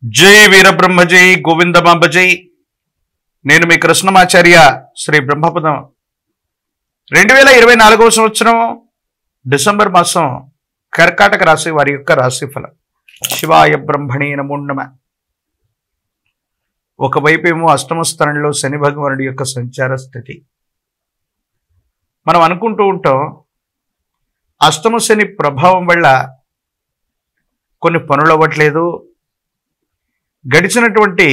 జై వీరబ్రహ్మ జై గోవిందమాంబ జై. నేను మీ కృష్ణమాచార్య శ్రీ బ్రహ్మపదం. 2024వ సంవత్సరం డిసెంబర్ మాసం కర్కాటక రాశి వారి యొక్క రాశిఫలం. శివాయ బ్రహ్మణే నమో నమః. ఒకవైపేమో అష్టమ స్థానంలో శని భగవానుడి యొక్క సంచార స్థితి. మనం అనుకుంటూ ఉంటాం అష్టమ శని ప్రభావం వల్ల కొన్ని పనులు అవ్వట్లేదు, గడిచినటువంటి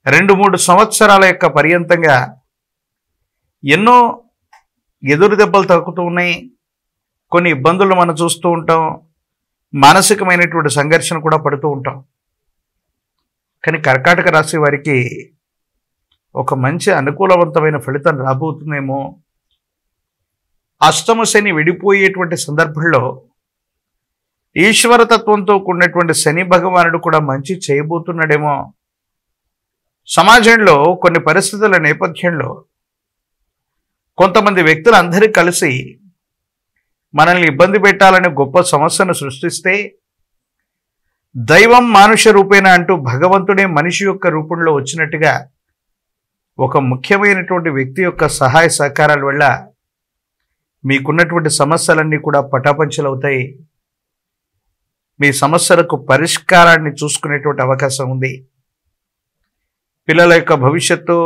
2-3 సంవత్సరాల యొక్క పర్యంతంగా ఎన్నో ఎదురు దెబ్బలు తగ్గుతూ ఉన్నాయి, కొన్ని ఇబ్బందులు మనం చూస్తూ ఉంటాం, మానసికమైనటువంటి సంఘర్షణ కూడా పడుతూ ఉంటాం. కానీ కర్కాటక రాశి వారికి ఒక మంచి అనుకూలవంతమైన ఫలితం రాబోతుందేమో. అష్టమ శని విడిపోయేటువంటి సందర్భంలో ఈశ్వరతత్వంతో కూడినటువంటి శని భగవానుడు కూడా మంచి చేయబోతున్నాడేమో. సమాజంలో కొన్ని పరిస్థితుల నేపథ్యంలో కొంతమంది వ్యక్తులు అందరూ కలిసి మనల్ని ఇబ్బంది పెట్టాలని గొప్ప సమస్యను సృష్టిస్తే దైవం మానుష రూపేణ అంటూ భగవంతుడే మనిషి యొక్క రూపంలో వచ్చినట్టుగా ఒక ముఖ్యమైనటువంటి వ్యక్తి యొక్క సహాయ సహకారాల వల్ల మీకున్నటువంటి సమస్యలన్నీ కూడా పటాపంచలవుతాయి. మీ సమస్యలకు పరిష్కారాన్ని చూసుకునేటువంటి అవకాశం ఉంది. పిల్లల యొక్క భవిష్యత్తు,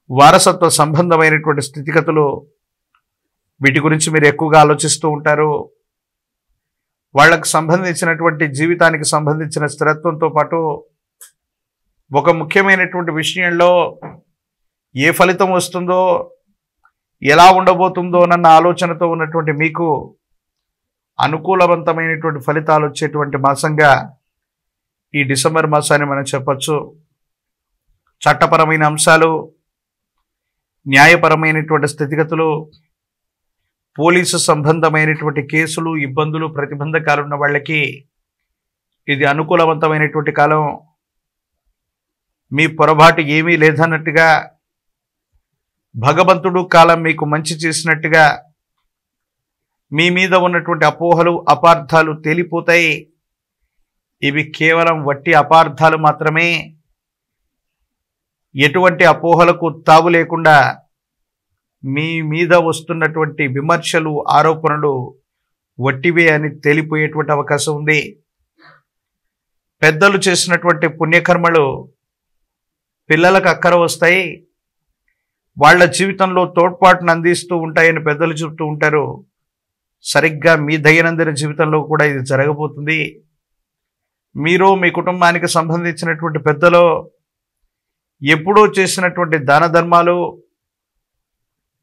వారసత్వ సంబంధమైనటువంటి స్థితిగతులు, వీటి గురించి మీరు ఎక్కువగా ఆలోచిస్తూ ఉంటారు. వాళ్ళకు సంబంధించినటువంటి జీవితానికి సంబంధించిన స్థిరత్వంతో పాటు ఒక ముఖ్యమైనటువంటి విషయంలో ఏ ఫలితం వస్తుందో, ఎలా ఉండబోతుందో అన్న ఆలోచనతో ఉన్నటువంటి మీకు అనుకూలవంతమైనటువంటి ఫలితాలు వచ్చేటువంటి మాసంగా ఈ డిసెంబర్ మాసాన్ని మనం చెప్పచ్చు. చట్టపరమైన అంశాలు, న్యాయపరమైనటువంటి స్థితిగతులు, పోలీసు సంబంధమైనటువంటి కేసులు, ఇబ్బందులు, ప్రతిబంధకాలు ఉన్న వాళ్ళకి ఇది అనుకూలవంతమైనటువంటి కాలం. మీ పొరపాటు ఏమీ లేదన్నట్టుగా భగవంతుడు కాలం మీకు మంచి చేసినట్టుగా మీ మీద ఉన్నటువంటి అపోహలు, అపార్థాలు తేలిపోతాయి. ఇవి కేవలం వట్టి అపార్థాలు మాత్రమే. ఎటువంటి అపోహలకు తావు లేకుండా మీ మీద వస్తున్నటువంటి విమర్శలు, ఆరోపణలు వట్టివే అని తేలిపోయేటువంటి అవకాశం ఉంది. పెద్దలు చేసినటువంటి పుణ్యకర్మలు పిల్లలకు అక్కర వస్తాయి, వాళ్ళ జీవితంలో తోడ్పాటును అందిస్తూ ఉంటాయని పెద్దలు చెబుతూ ఉంటారు. సరిగ్గా మీ దైనందిన జీవితంలో కూడా ఇది జరగబోతుంది. మీరు మీ కుటుంబానికి సంబంధించినటువంటి పెద్దలు ఎప్పుడో చేసినటువంటి దాన ధర్మాలు,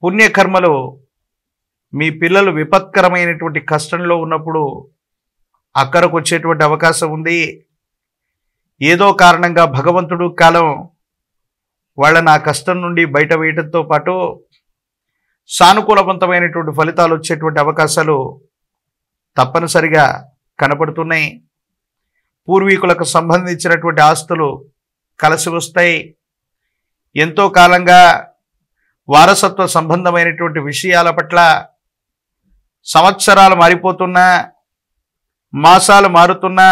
పుణ్యకర్మలు మీ పిల్లలు విపత్కరమైనటువంటి కష్టంలో ఉన్నప్పుడు అక్కరకు వచ్చేటువంటి అవకాశం ఉంది. ఏదో కారణంగా భగవంతుడు కాలం వాళ్ళని ఆ కష్టం నుండి బయట వేయడంతో పాటు సానుకూలవంతమైనటువంటి ఫలితాలు వచ్చేటువంటి అవకాశాలు తప్పనిసరిగా కనపడుతున్నాయి. పూర్వీకులకు సంబంధించినటువంటి ఆస్తులు కలిసి వస్తాయి. ఎంతో కాలంగా వారసత్వ సంబంధమైనటువంటి విషయాల పట్ల సంవత్సరాలు మారిపోతున్నా, మాసాలు మారుతున్నా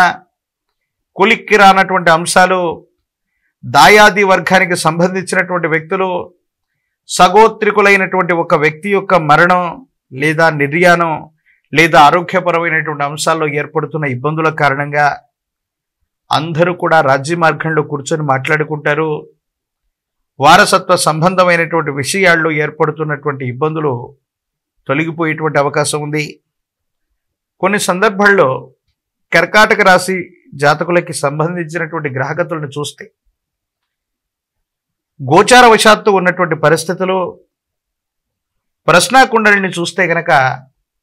కొలిక్కి రానటువంటి అంశాలు, దాయాది వర్గానికి సంబంధించినటువంటి వ్యక్తులు, సగోత్రికులైనటువంటి ఒక వ్యక్తి యొక్క మరణం లేదా నిర్యాణం లేదా ఆరోగ్యపరమైనటువంటి అంశాల్లో ఏర్పడుతున్న ఇబ్బందుల కారణంగా అందరూ కూడా రాజ్య మార్గంలో కూర్చొని మాట్లాడుకుంటారు. వారసత్వ సంబంధమైనటువంటి విషయాల్లో ఏర్పడుతున్నటువంటి ఇబ్బందులు తొలగిపోయేటువంటి అవకాశం ఉంది. కొన్ని సందర్భాల్లో కర్కాటక రాశి జాతకులకి సంబంధించినటువంటి గ్రహగతులను చూస్తే గోచారవశాత్తు ఉన్నటువంటి పరిస్థితులు, ప్రశ్నాకుండలిని చూస్తే గనక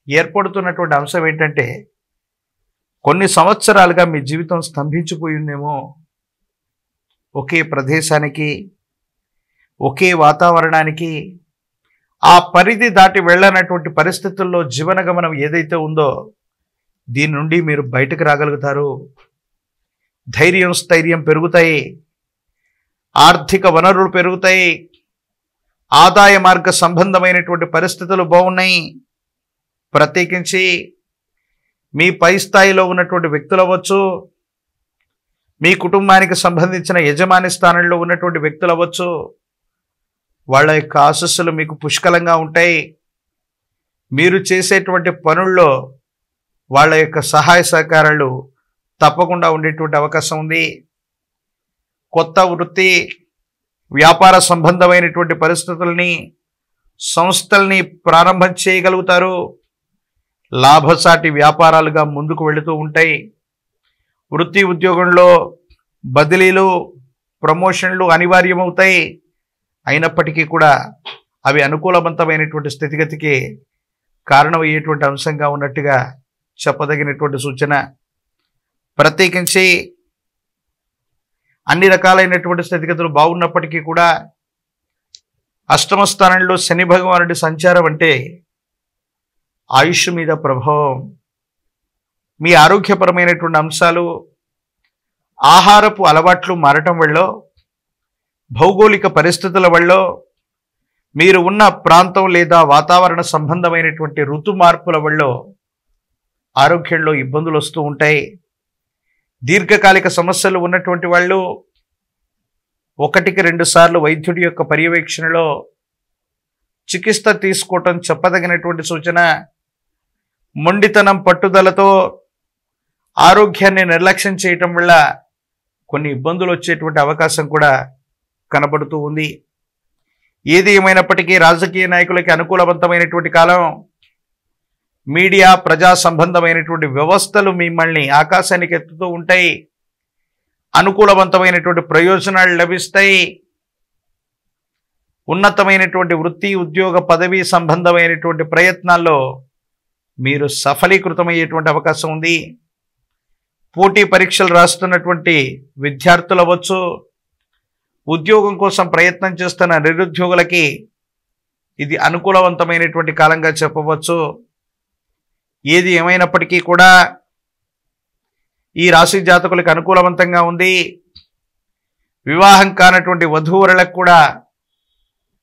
ఏర్పడుతున్నటువంటి అంశం ఏంటంటే కొన్ని సంవత్సరాలుగా మీ జీవితం స్తంభించిపోయిందేమో. ఒకే ప్రదేశానికి, ఒకే వాతావరణానికి, ఆ పరిధి దాటి వెళ్ళనటువంటి పరిస్థితుల్లో జీవనగమనం ఏదైతే ఉందో దీని నుండి మీరు బయటకు రాగలుగుతారు. ధైర్యం, స్థైర్యం పెరుగుతాయి, ఆర్థిక వనరులు పెరుగుతాయి, ఆదాయ మార్గ సంబంధమైనటువంటి పరిస్థితులు బాగున్నాయి. ప్రత్యేకించి మీ పై స్థాయిలో ఉన్నటువంటి వ్యక్తులు అవ్వచ్చు, మీ కుటుంబానికి సంబంధించిన యజమాని స్థానంలో ఉన్నటువంటి వ్యక్తులు అవ్వచ్చు, వాళ్ళ యొక్క ఆశస్సులు మీకు పుష్కలంగా ఉంటాయి. మీరు చేసేటువంటి పనుల్లో వాళ్ళ యొక్క సహాయ సహకారాలు తప్పకుండా ఉండేటువంటి అవకాశం ఉంది. కొత్త వృత్తి వ్యాపార సంబంధమైనటువంటి పరిస్థితుల్ని సంస్థల్ని ప్రారంభం చేయగలుగుతారు. లాభసాటి వ్యాపారాలుగా ముందుకు వెళుతూ ఉంటాయి. వృత్తి ఉద్యోగంలో బదిలీలు ప్రమోషన్లు అనివార్యమవుతాయి. అయినప్పటికీ కూడా అవి అనుకూలవంతమైనటువంటి స్థితిగతికి కారణమయ్యేటువంటి అంశంగా ఉన్నట్టుగా చెప్పదగినటువంటి సూచన. ప్రత్యేకించి అన్ని రకాలైనటువంటి స్థితిగతులు బాగున్నప్పటికీ కూడా అష్టమ స్థానంలో శని భగవానుడి సంచారం అంటే ఆయుష్ మీద ప్రభావం, మీ ఆరోగ్యపరమైనటువంటి అంశాలు, ఆహారపు అలవాట్లు మారటం వల్ల, భౌగోళిక పరిస్థితుల వల్ల, మీరు ఉన్న ప్రాంతం లేదా వాతావరణ సంబంధమైనటువంటి ఋతు మార్పుల వల్ల ఆరోగ్యంలో ఇబ్బందులు వస్తూ ఉంటాయి. దీర్ఘకాలిక సమస్యలు ఉన్నటువంటి వాళ్ళు 1-2 సార్లు వైద్యుడి యొక్క పర్యవేక్షణలో చికిత్స తీసుకోవటం చెప్పదగినటువంటి సూచన. మొండితనం పట్టుదలతో ఆరోగ్యాన్ని నిర్లక్ష్యం చేయటం వల్ల కొన్ని ఇబ్బందులు వచ్చేటువంటి అవకాశం కూడా కనబడుతూ ఉంది. ఏది ఏమైనప్పటికీ రాజకీయ నాయకులకి అనుకూలవంతమైనటువంటి కాలం. మీడియా ప్రజా సంబంధమైనటువంటి వ్యవస్థలు మిమ్మల్ని ఆకాశానికి ఎత్తుతూ ఉంటాయి. అనుకూలవంతమైనటువంటి ప్రయోజనాలు లభిస్తాయి. ఉన్నతమైనటువంటి వృత్తి ఉద్యోగ పదవి సంబంధమైనటువంటి ప్రయత్నాల్లో మీరు సఫలీకృతమయ్యేటువంటి అవకాశం ఉంది. పోటీ పరీక్షలు రాస్తున్నటువంటి విద్యార్థులు అవ్వచ్చు, ఉద్యోగం కోసం ప్రయత్నం చేస్తున్న నిరుద్యోగులకి ఇది అనుకూలవంతమైనటువంటి కాలంగా చెప్పవచ్చు. ఏది ఏమైనప్పటికీ కూడా ఈ రాశి జాతకులకు అనుకూలవంతంగా ఉంది. వివాహం కానటువంటి వధూవరులకు కూడా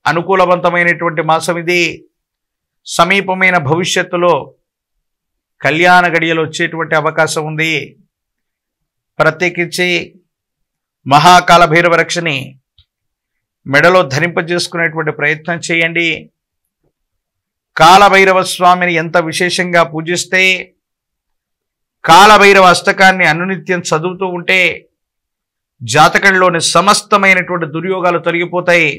అనుకూలవంతమైనటువంటి మాసం ఇది. సమీపమైన భవిష్యత్తులో కళ్యాణ గడియలు వచ్చేటువంటి అవకాశం ఉంది. ప్రత్యేకించి మహాకాల భైరవ రక్షని మెడలో ధరింపజేసుకునేటువంటి ప్రయత్నం చేయండి. కాలభైరవ స్వామిని ఎంత విశేషంగా పూజిస్తే, కాలభైరవ అష్టకాన్ని అనునిత్యం చదువుతూ ఉంటే జాతకంలోని సమస్తమైనటువంటి దుర్యోగాలు తొలగిపోతాయి.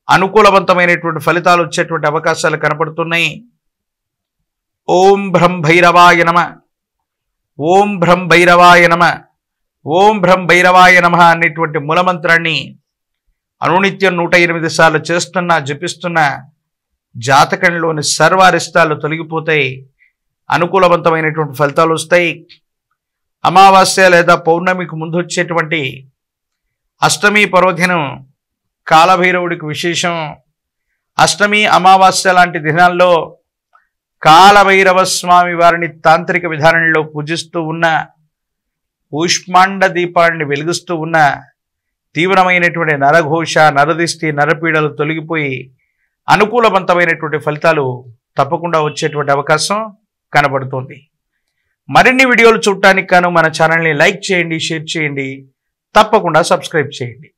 అనుకూలవంతమైనటువంటి ఫలితాలు వచ్చేటువంటి అవకాశాలు కనపడుతున్నాయి. ఓం భ్రం భైరవాయ నమ, ఓం భ్రం భైరవాయ నమ, ఓం భ్రం భైరవాయ నమ అనేటువంటి మూలమంత్రాన్ని అనునిత్యం 108 సార్లు చేస్తున్నా జపిస్తున్నా జాతకంలోని సర్వారిష్టాలు తొలగిపోతాయి. అనుకూలవంతమైనటువంటి ఫలితాలు వస్తాయి. అమావాస్య లేదా పౌర్ణమికి ముందు వచ్చేటువంటి అష్టమి పర్వదినం కాలభైరవుడికి విశేషం. అష్టమి అమావాస్య లాంటి దినాల్లో కాలభైరవ స్వామి వారిని తాంత్రిక విధానంలో పూజిస్తూ ఉన్న, ఊష్మాండ దీపాన్ని వెలిగిస్తూ ఉన్న తీవ్రమైనటువంటి నరఘోష, నరదిష్టి, నరపీడలు తొలగిపోయి అనుకూలవంతమైనటువంటి ఫలితాలు తప్పకుండా వచ్చేటువంటి అవకాశం కనబడుతుంది. మరిన్ని వీడియోలు చూడటానికి గాను మన ఛానల్ని లైక్ చేయండి, షేర్ చేయండి, తప్పకుండా సబ్స్క్రైబ్ చేయండి.